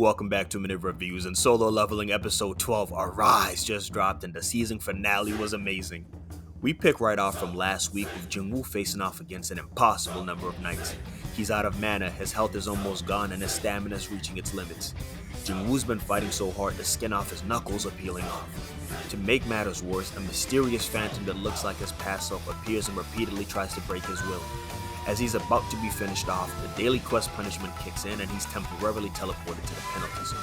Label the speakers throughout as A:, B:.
A: Welcome back to Minute Reviews, and Solo Leveling Episode 12, Arise, just dropped, and the season finale was amazing. We pick right off from last week with Jingwoo facing off against an impossible number of knights. He's out of mana, his health is almost gone, and his stamina is reaching its limits. Jingwoo's been fighting so hard the skin off his knuckles are peeling off. To make matters worse, a mysterious phantom that looks like his past self appears and repeatedly tries to break his will. As he's about to be finished off, the daily quest punishment kicks in and he's temporarily teleported to the penalty zone.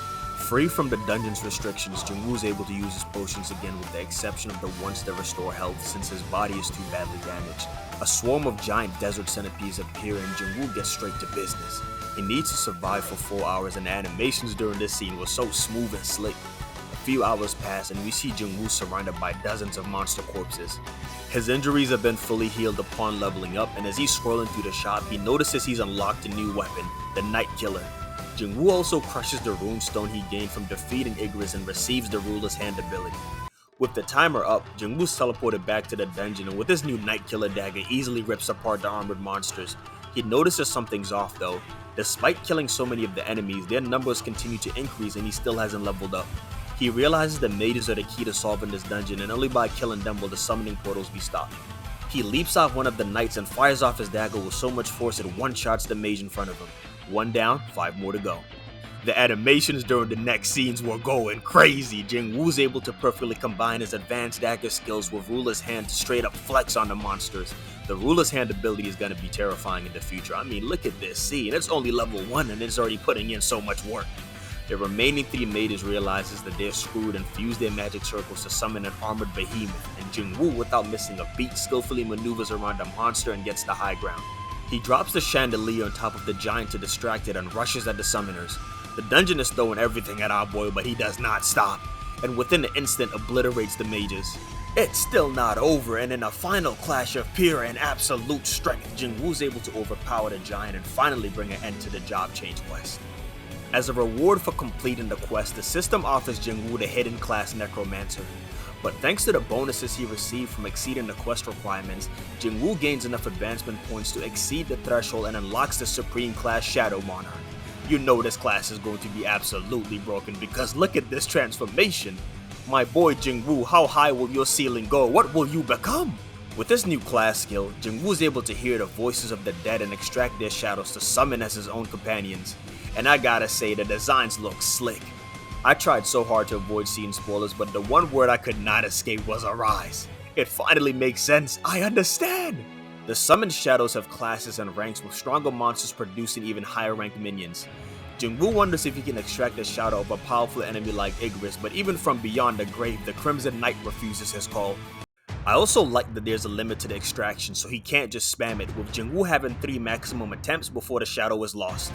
A: Free from the dungeon's restrictions, Jingwoo's able to use his potions again with the exception of the ones that restore health since his body is too badly damaged. A swarm of giant desert centipedes appear and Jingwoo gets straight to business. He needs to survive for 4 hours and the animations during this scene were so smooth and slick. A few hours pass and we see Jingwoo surrounded by dozens of monster corpses. His injuries have been fully healed upon leveling up, and as he's scrolling through the shop, he notices he's unlocked a new weapon, the Night Killer. Jingwoo also crushes the rune stone he gained from defeating Igris and receives the Ruler's Hand ability. With the timer up, Jingwoo's teleported back to the dungeon and with his new Night Killer dagger easily rips apart the armored monsters. He notices something's off though. Despite killing so many of the enemies, their numbers continue to increase and he still hasn't leveled up. He realizes the mages are the key to solving this dungeon and only by killing them will the summoning portals be stopped. He leaps off one of the knights and fires off his dagger with so much force it one-shots the mage in front of him. 1 down, 5 more to go. The animations during the next scenes were going crazy. Jingwoo's able to perfectly combine his advanced dagger skills with Ruler's Hand to straight up flex on the monsters. The Ruler's Hand ability is going to be terrifying in the future. I mean, look at this scene. It's only level 1 and it's already putting in so much work. The remaining 3 mages realizes that they're screwed and fuse their magic circles to summon an armored behemoth, and Jingwoo, without missing a beat, skillfully maneuvers around the monster and gets the high ground. He drops the chandelier on top of the giant to distract it and rushes at the summoners. The dungeon is throwing everything at our boy, but he does not stop, and within an instant obliterates the mages. It's still not over, and in a final clash of pure and absolute strength, Jingwoo's able to overpower the giant and finally bring an end to the job change quest. As a reward for completing the quest, the system offers Jingwoo the hidden class Necromancer. But thanks to the bonuses he received from exceeding the quest requirements, Jingwoo gains enough advancement points to exceed the threshold and unlocks the Supreme class Shadow Monarch. You know this class is going to be absolutely broken because look at this transformation. My boy Jingwoo, how high will your ceiling go? What will you become? With this new class skill, Jingwoo is able to hear the voices of the dead and extract their shadows to summon as his own companions. And I gotta say, the designs look slick. I tried so hard to avoid seeing spoilers, but the one word I could not escape was Arise. It finally makes sense, I understand! The summoned shadows have classes and ranks with stronger monsters producing even higher ranked minions. Jingwoo wonders if he can extract a shadow of a powerful enemy like Igris, but even from beyond the grave, the Crimson Knight refuses his call. I also like that there's a limit to the extraction, so he can't just spam it, with Jingwoo having 3 maximum attempts before the shadow is lost.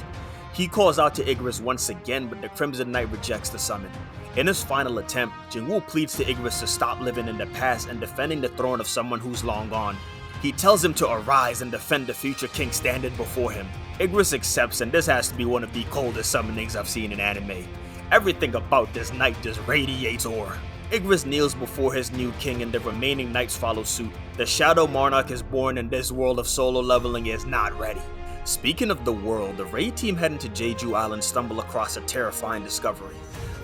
A: He calls out to Igris once again, but the Crimson Knight rejects the summon. In his final attempt, Jingwoo pleads to Igris to stop living in the past and defending the throne of someone who's long gone. He tells him to arise and defend the future king standing before him. Igris accepts, and this has to be one of the coldest summonings I've seen in anime. Everything about this knight just radiates aura. Igris kneels before his new king and the remaining knights follow suit. The Shadow Monarch is born and this world of solo leveling is not ready. Speaking of the world, the raid team heading to Jeju Island stumble across a terrifying discovery.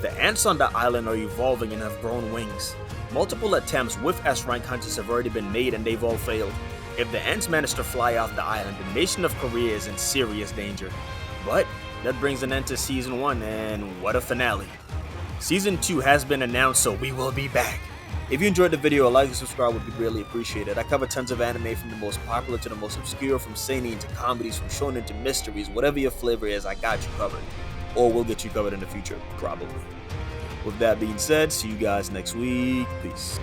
A: The ants on the island are evolving and have grown wings. Multiple attempts with S-rank hunters have already been made and they've all failed. If the ants manage to fly off the island, the nation of Korea is in serious danger. But that brings an end to Season 1, and what a finale. Season 2 has been announced, so we will be back. If you enjoyed the video, a like and subscribe would be greatly appreciated. I cover tons of anime from the most popular to the most obscure, from seinen to comedies, from shonen to mysteries. Whatever your flavor is, I got you covered. Or we'll get you covered in the future, probably. With that being said, see you guys next week. Peace.